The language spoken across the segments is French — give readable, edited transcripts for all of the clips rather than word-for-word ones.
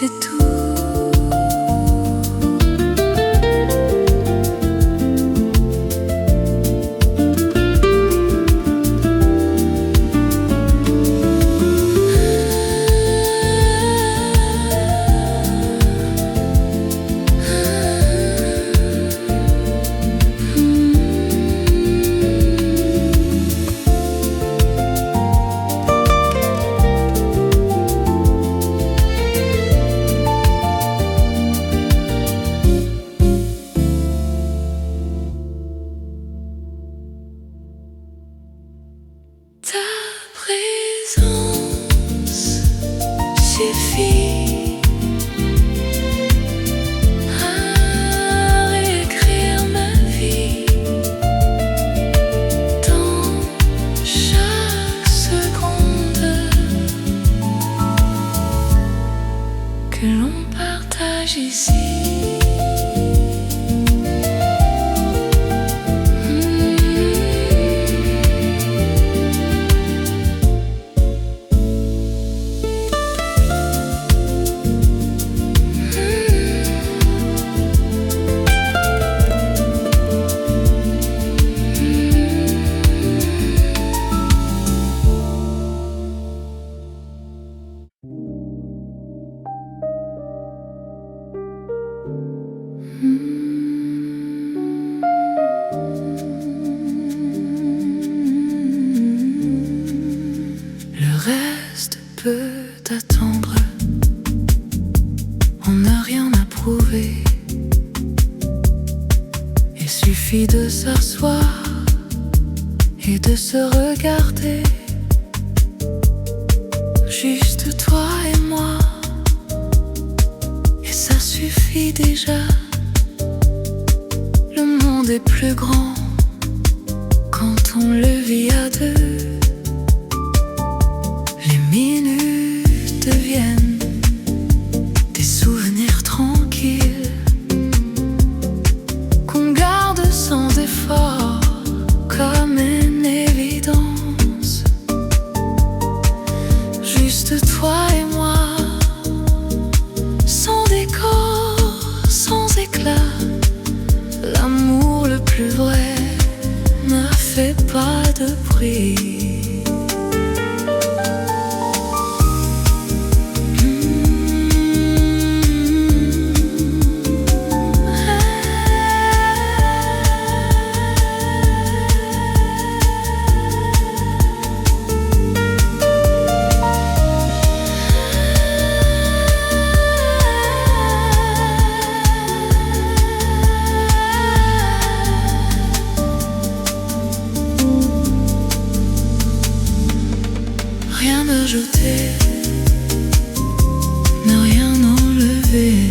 c'est tout. Suffit à réécrire ma vie dans chaque seconde que l'on partage ici. Le reste peut attendre, on n'a rien à prouver. Il suffit de s'asseoir et de se regarder, juste toi et moi, et ça suffit déjà. Le monde est plus grand quand on le vit à deux. Les minutes deviennent des souvenirs tranquilles qu'on garde sans effort comme une évidence. Juste toi et moi, sans décor, sans éclat. L'amour le plus vrai ne fait pas de bruit. Rien ajouter, ne rien enlever.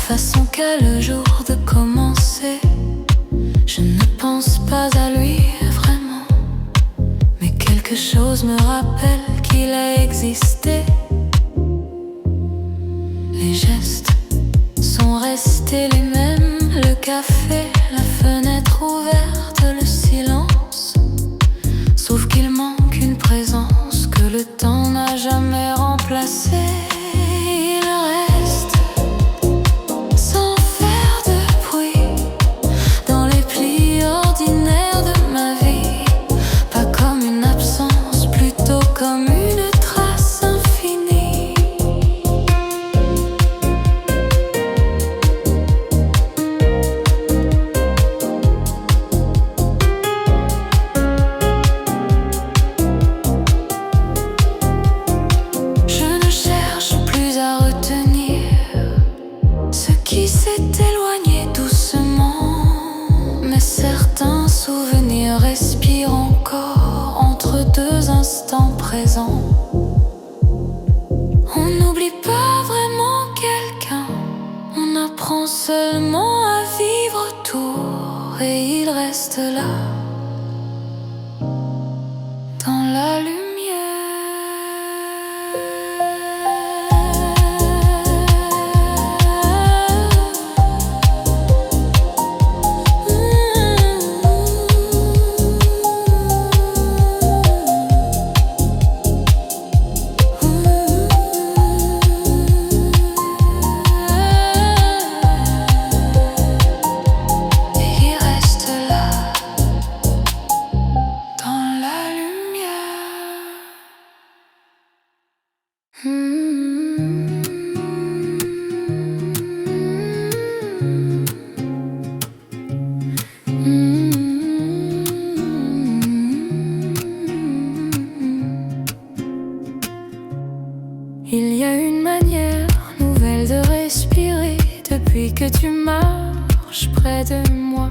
Façon qu'a le jour de commencer. Je ne pense pas à lui vraiment, mais quelque chose me rappelle qu'il a existé. Les gestes sont restés les mêmes, le café, la fenêtre ouverte, le silence. Sauf qu'il manque une présence que le temps n'a jamais remplacée. l'instant présent. On n'oublie pas vraiment quelqu'un, on apprend seulement à vivre autour et il reste là, dans la lumière. Il y a une manière nouvelle de respirer depuis que tu marches près de moi.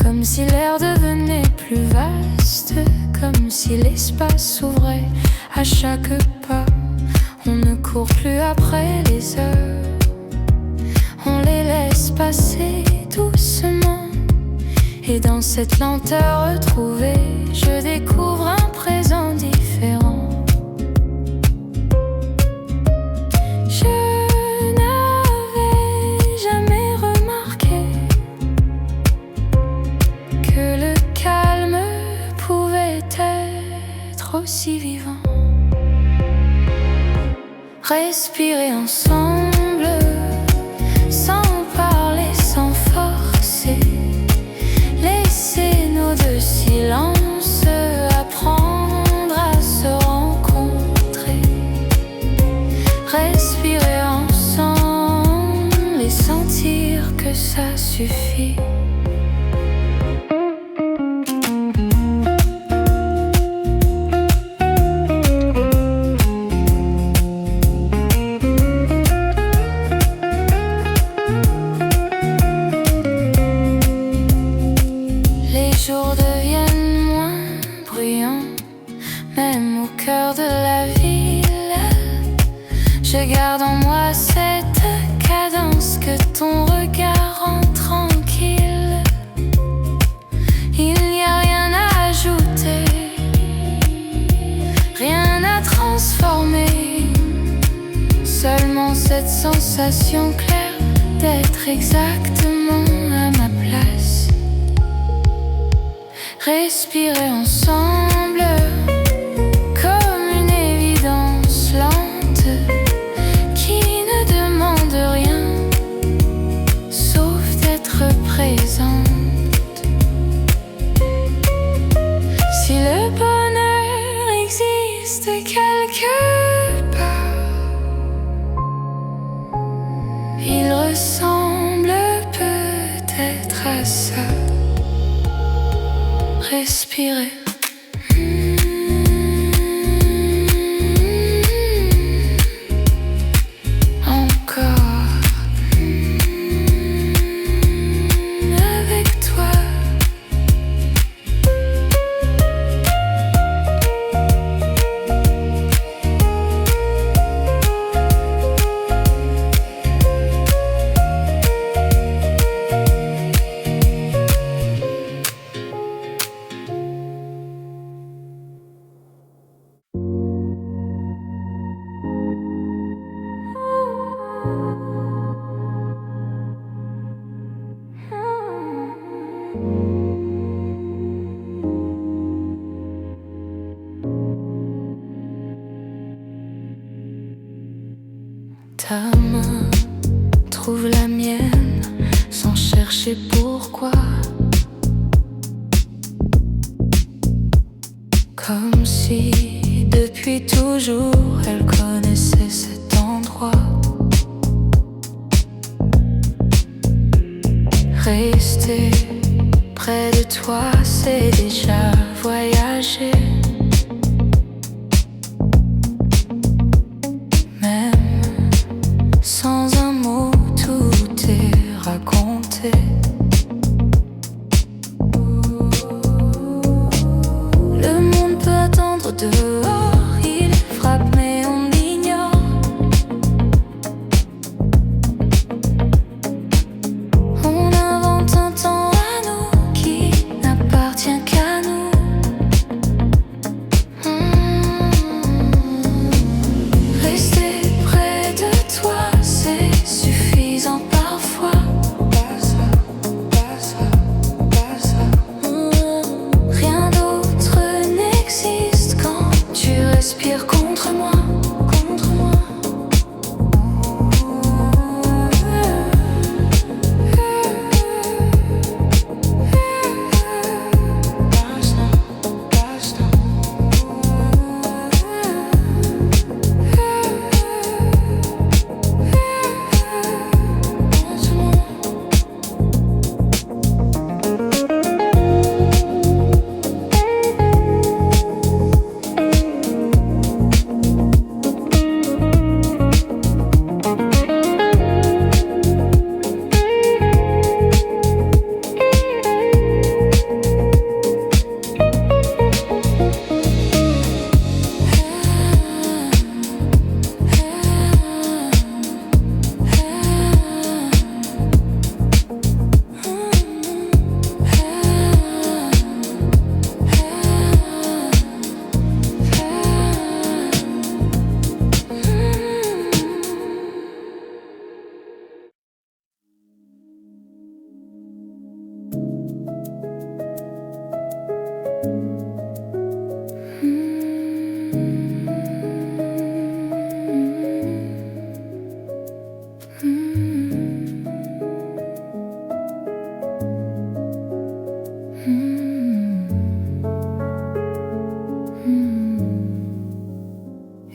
Comme si l'air devenait plus vaste, comme si l'espace s'ouvrait à chaque pas. On ne court plus après les heures, on les laisse passer doucement. Et dans cette lenteur retrouvée, je découvre un présent différent. Aussi vivant. Respirer ensemble, sans parler, sans forcer. Laisser nos deux silences, apprendre à se rencontrer. Respirer ensemble et sentir que ça suffit. Je garde en moi cette cadence que ton regard rend tranquille. Il n'y a rien à ajouter, rien à transformer. Seulement cette sensation claire d'être exactement à ma place. Respirer ensemble comme une évidence lente qui ne demande rien sauf d'être présente. Si le bonheur existe quelque part, il ressemble peut-être à ça. Respirer. Ta main trouve la mienne sans chercher pourquoi. Comme si depuis toujours elle connaissait cet endroit. Rester près de toi, c'est déjà voyager. Sans un mot, tout est raconté. Le monde peut attendre de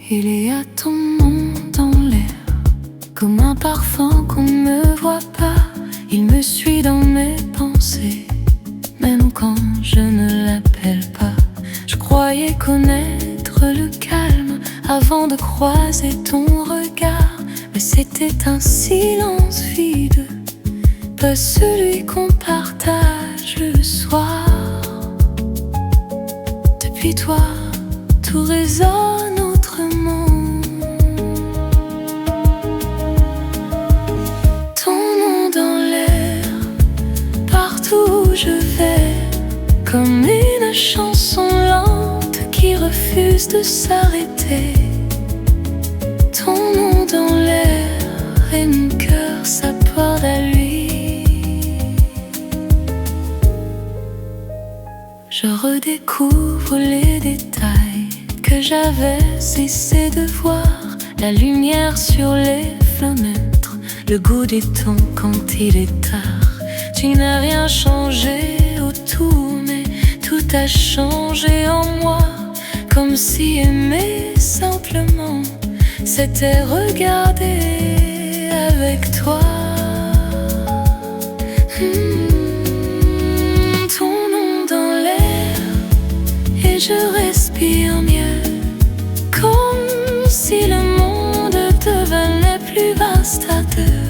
Il y a ton nom dans l'air, comme un parfum qu'on ne voit pas. Il me suit dans mes pensées, même quand je ne l'appelle pas. Je croyais connaître le calme avant de croiser ton regard, mais c'était un silence vide, pas celui qu'on partage le soir. Depuis toi, tout résonne autrement. Ton nom dans l'air, partout où je vais, comme une chanson lente qui refuse de s'arrêter. Ton nom dans l'air et mon cœur s'accorde à lui. Je redécouvre les détails que j'avais cessé de voir. La lumière sur les fenêtres, le goût des temps quand il est tard. Tu n'as rien changé autour, mais tout a changé en moi. Comme si aimer simplement, c'était regarder avec toi. Ton nom dans l'air, et je respire mieux, comme si le monde devenait plus vaste à deux.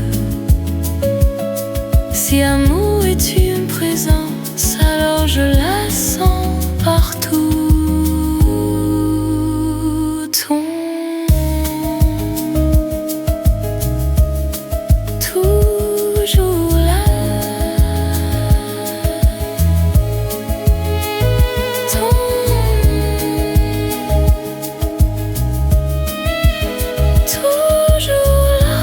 Si amour est une présence, alors je la sens partout. Ton toujours là. Ton toujours là.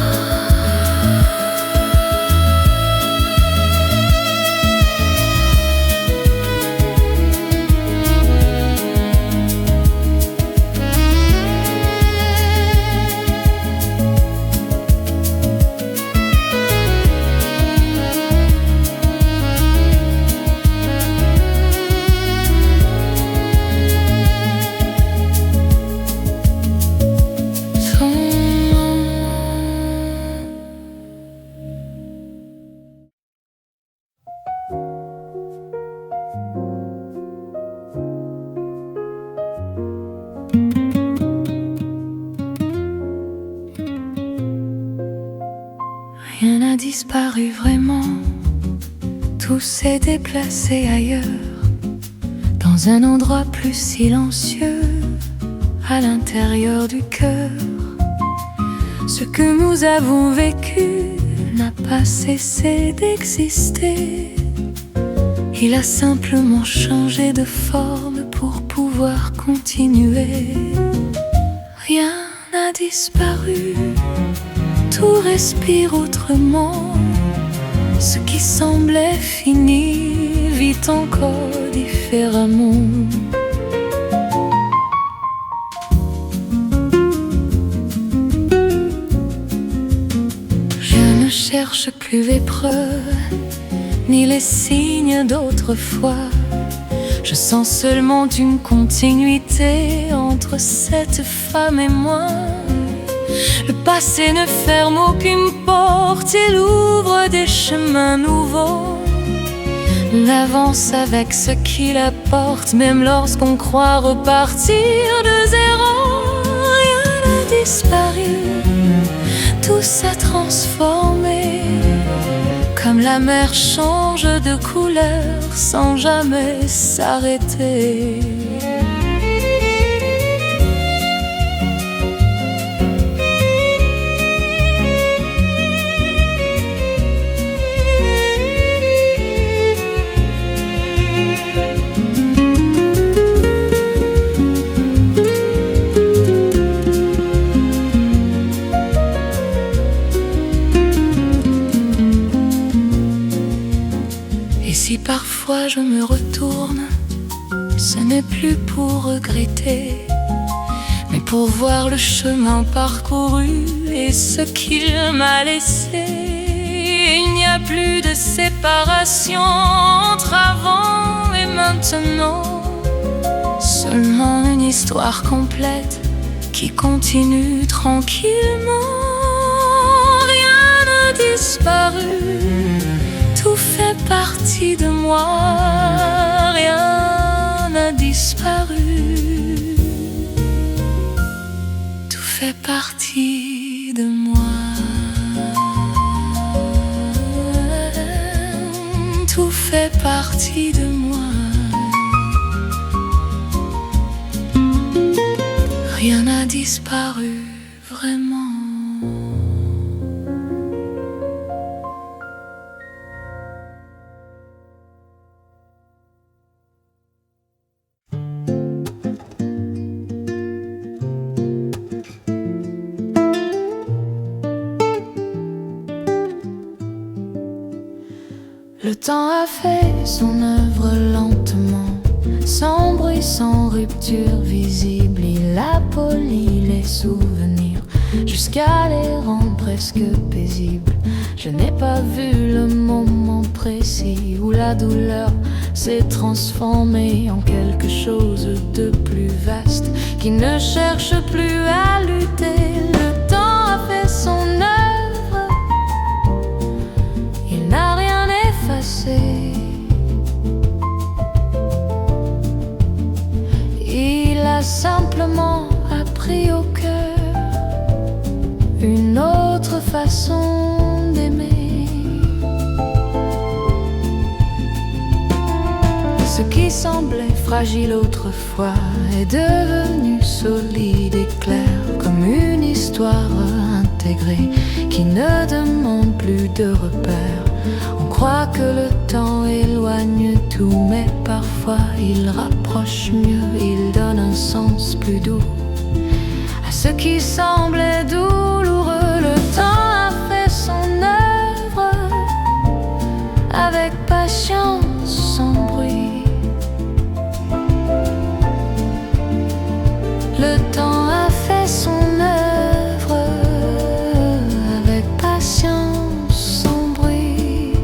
Rien n'a disparu vraiment, tout s'est déplacé ailleurs, dans un endroit plus silencieux, à l'intérieur du cœur. Ce que nous avons vécu n'a pas cessé d'exister. Il a simplement changé de forme pour pouvoir continuer. Rien n'a disparu, tout respire autrement. Ce qui semblait fini vit encore différemment. Je ne cherche plus les preuves, ni les signes d'autrefois. Je sens seulement une continuité entre cette femme et moi. Le passé ne ferme aucune porte, il ouvre des chemins nouveaux. On avance avec ce qu'il apporte, même lorsqu'on croit repartir de zéro. Rien n'a disparu, tout s'est transformé. Comme la mer change de couleur sans jamais s'arrêter. Et si parfois je me retourne, ce n'est plus pour regretter, mais pour voir le chemin parcouru et ce qu'il m'a laissé. Il n'y a plus de séparation entre avant et maintenant, seulement une histoire complète qui continue tranquillement. Rien n'a disparu, tout fait partie de moi. Rien n'a disparu, tout fait partie de moi. Tout fait partie de moi. Rien n'a disparu vraiment. Le temps a fait son œuvre lentement, sans bruit, sans rupture visible. Il a poli les souvenirs jusqu'à les rendre presque paisibles. Je n'ai pas vu le moment précis où la douleur s'est transformée en quelque chose de plus vaste, qui ne cherche plus à lutter. Le temps a fait son œuvre, il n'a rien effacé. Il a simplement appris au cœur une autre façon d'aimer. Ce qui semblait fragile autrefois est devenu solide et clair, comme une histoire intégrée qui ne demande plus de repères. On croit que le temps éloigne tout, mais parfois il rapproche mieux. Il donne un sens plus doux à ce qui semblait douloureux. Le temps a fait son œuvre avec patience, sans bruit. Le temps a fait son œuvre avec patience, sans bruit.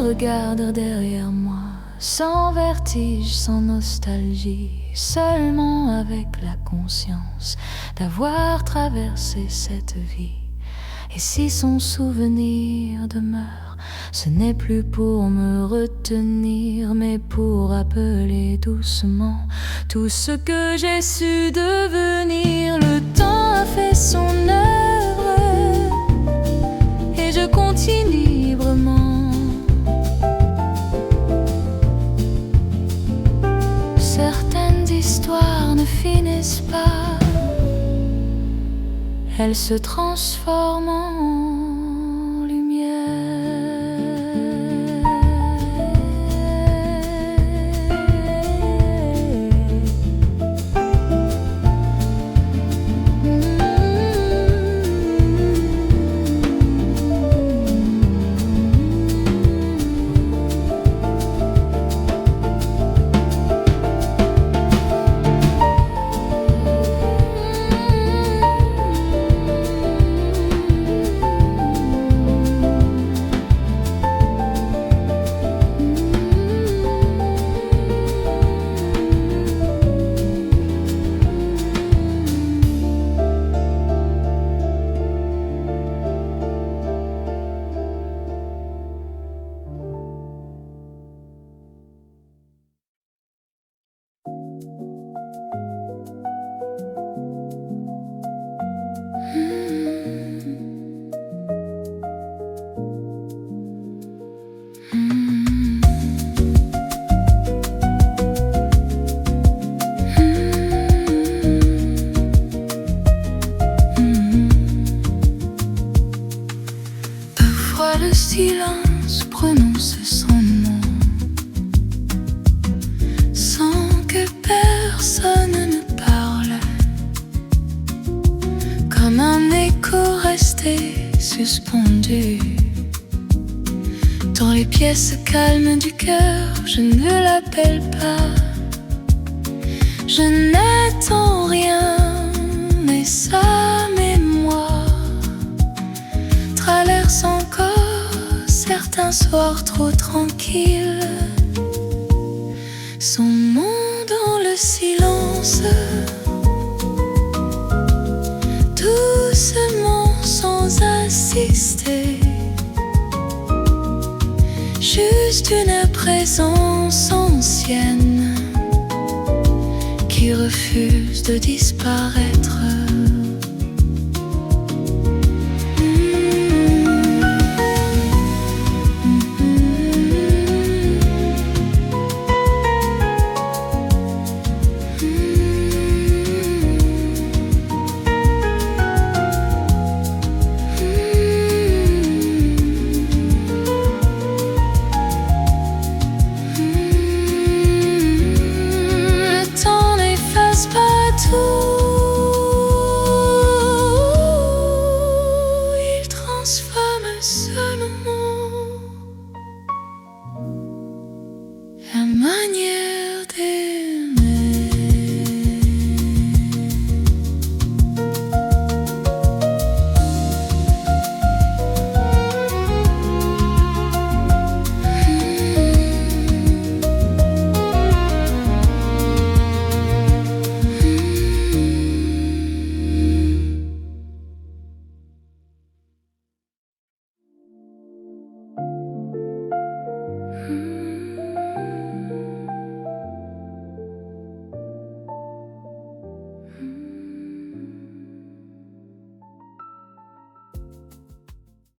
Regarde derrière moi, sans vertige, sans nostalgie, seulement avec la conscience d'avoir traversé cette vie. Et si son souvenir demeure, ce n'est plus pour me retenir, mais pour appeler doucement tout ce que j'ai su devenir. Le temps a fait son œuvre et je continue librement. Certaines histoires ne finissent pas, elles se transforment en lumière. Le silence prononce son nom sans que personne ne parle, comme un écho resté suspendu dans les pièces calmes du cœur. Je ne l'appelle pas, je n'attends rien, mais sa mémoire traverse encore certains soirs trop tranquilles. Son monde dans le silence, doucement sans insister, juste une présence ancienne qui refuse de disparaître.